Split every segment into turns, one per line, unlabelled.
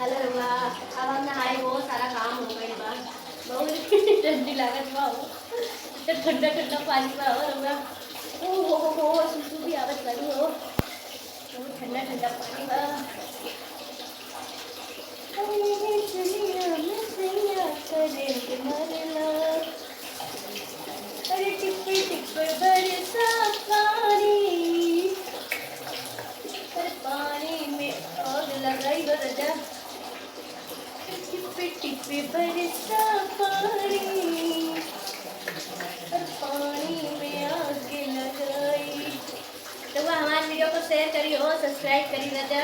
अरे वाह, अब हम नहाए बहुत सारा काम हो गई बा, बहुत ठंडी लागत बा हो, इतना ठंडा ठंडा पानी बा हो रउआ। हो सुसु भी आवत बानी हो, बहुत ठंडा ठंडा पानी बा। अरे दुनिया में सैया करंट मारला, अरे टिप टिप बरसा पानी, अरे पानी में आग लगाई हो रजा, टिप टिप बरसा पानी, और पानी में आग लगाई। तो वो हमारे वीडियो को शेयर करी हो, सब्सक्राइब करी रजा।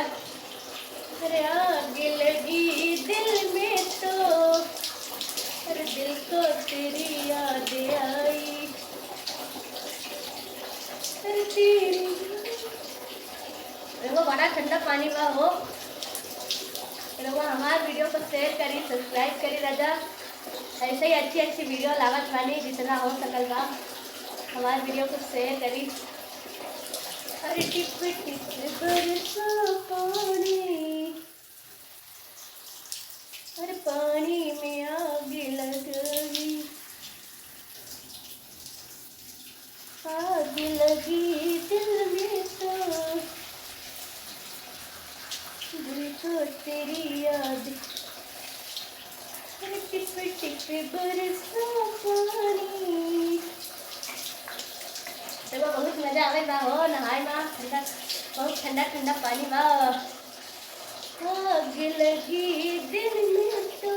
अरे आग लगी दिल में तो, अरे दिल को तेरी याद आई, अरे तेरी वो बड़ा ठंडा पानी बा हो। वो हमारे वीडियो को शेयर करी, सब्सक्राइब करी रजा। ऐसे ही अच्छी अच्छी वीडियो लावत बानी, जितना हो सकल बा हमारे वीडियो को शेयर करी। अरे टिप टिप बरसा पानी, अरे पानी में आग लगी, आग लगी दिल में तो, दिल को तेरी याद, अरे टिप टिप बरसा पानी। देखो बहुत मजा आवे बा हो नहाए बा, ठंडा बहुत ठंडा ठंडा पानी बा। आग लगी दिल में तो,